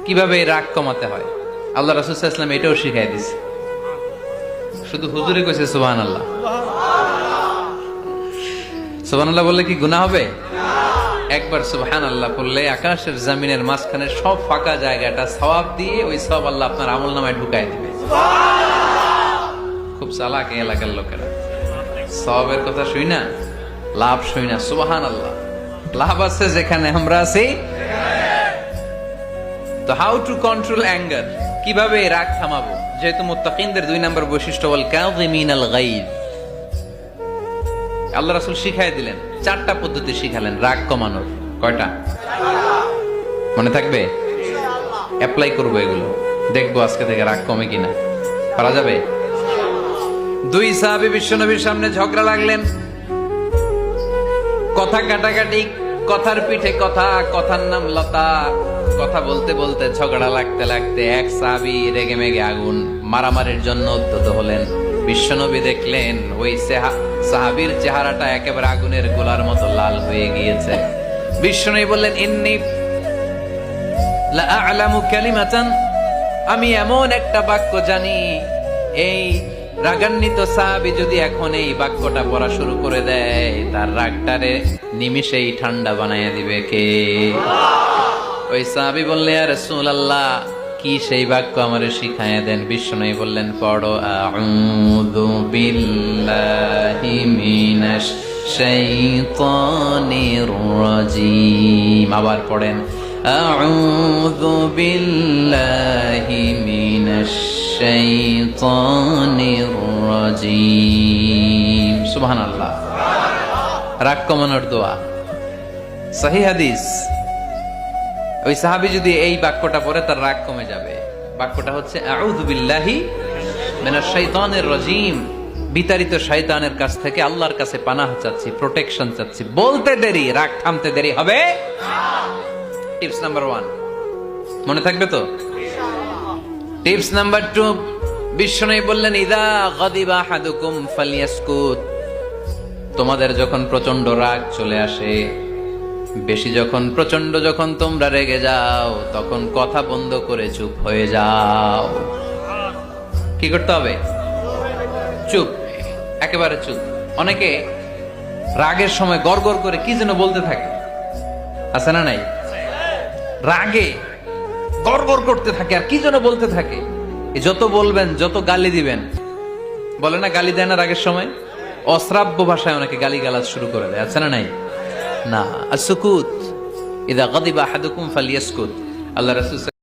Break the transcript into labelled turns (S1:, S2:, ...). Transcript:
S1: কিভাবে এই রাগ কমাতে হয় আল্লাহ রাসূল সাল্লাল্লাহু আলাইহি ওয়াসাল্লাম এটাও শিখাই দিয়েছে। শুধু হুজুরে কইছে সুবহানাল্লাহ। সুবহানাল্লাহ বললে কি গুনাহ হবে? একবার সুবহানাল্লাহ বললে আকাশের জমিনের মাঝখানে সব ফাঁকা জায়গাটা সওয়াব দিয়ে ওই সওয়াব আল্লাহ আপনার আমলনামায় ঢুকায় দিবে। খুব চালাক এই এলাকার লোকেরা, সওয়াবের কথা শুই না, লাভ শুই না। সুবহানাল্লাহ, লাভ আছে যেখানে আমরা আছি। তো হাউ টু কন্ট্রোল অ্যাঙ্গার, কিভাবে রাগ থামাবো? যেহেতু মুত্তাকিনদের 2 নম্বর বৈশিষ্ট্য ওয়াল কাযিমিনাল গায়জ, আল্লাহ রাসূল শিখাই দিলেন 4টা পদ্ধতি শিখালেন রাগ কমানোর। কয়টা মনে থাকবে? অ্যাপ্লাই করবো এগুলো, দেখবো আজকে থেকে রাগ কমে কিনা। পারা যাবে? 2 সাহাবী বিশ্বনবীর সামনে ঝগড়া লাগলেন, কথা কাটাকাটি, কথার পিঠে কথা, কথার নাম লতা। কথা বলতে বলতে ঝগড়া লাগতে লাগতে এক সাহাবী রেগে মেগে আগুন, মারামারির জন্য উদ্যত হলেন। বিশ্বনবী দেখলেন ওই সাহাবীর চেহারাটা একেবারে আগুনের গোলার মতো লাল হয়ে গিয়েছে। বিশ্বনবী বললেন, ইন্নী লা আ'লামু কালিমাতান, আমি এমন একটা বাক্য জানি, এই রাগান্বিত সাহাবী যদি এখন এই বাক্যটা পড়া শুরু করে দেয়, তার রাগটারে নিমিষেই ঠান্ডা বানাইয়া দিবে কে? ওই সাহাবী বললেন, ইয়া রাসূলুল্লাহ, কি সেই বাক্য আমারে শিখায়া দেন। বিশ্বনবী বললেন, পড়ো আউযু বিল্লাহি মিনাশ শাইতানির রাজীম। আবার পড়েন আউযু বিল্লাহি মিনাশ শাইতানির রাজীম। সুবহানাল্লাহ, রাগ কমানোর দোয়া, সহিহ হাদিস। ওই সাহাবী যদি এই বাক্যটা পড়ে তার রাগ কমে যাবে। বাক্যটা হচ্ছে আউযু বিল্লাহি মিনাশ শাইতানির রাজীম, বিতাড়িত শয়তানের কাছ থেকে আল্লাহর কাছে পানাহ চাচ্ছি, প্রোটেকশন চাচ্ছি। বলতে দেরি, রাগ থামতে দেরি হবে না। টিপস নাম্বার 1 মনে থাকবে তো? টিপস নাম্বার 2, বিশ্বনবী বললেন, ইযা গাদিবা আহাদুকুম ফালইয়াসকুত, তোমাদের যখন প্রচন্ড রাগ চলে আসে, বেশি যখন প্রচন্ড যখন তোমরা রেগে যাও, তখন কথা বন্ধ করে চুপ হয়ে যাও। কি করতে হবে? চুপ, একেবারে চুপ। অনেকে রাগের সময় গড়গড় করে কি যেন বলতে থাকে, আছে না নাই? রাগে গড়গড় করতে থাকে আর কি যেন বলতে থাকে। যত বলবেন, যত গালি দিবেন, বলে না গালি দেয় না রাগের সময়, অশ্রাব্য ভাষায় অনেকে গালি গালাজ শুরু করে দেয়, আছে না নাই? না, আসকুত, ইযা গাদিবা আহাদুকুম ফালইয়াসকুত। আল্লাহ রাসূল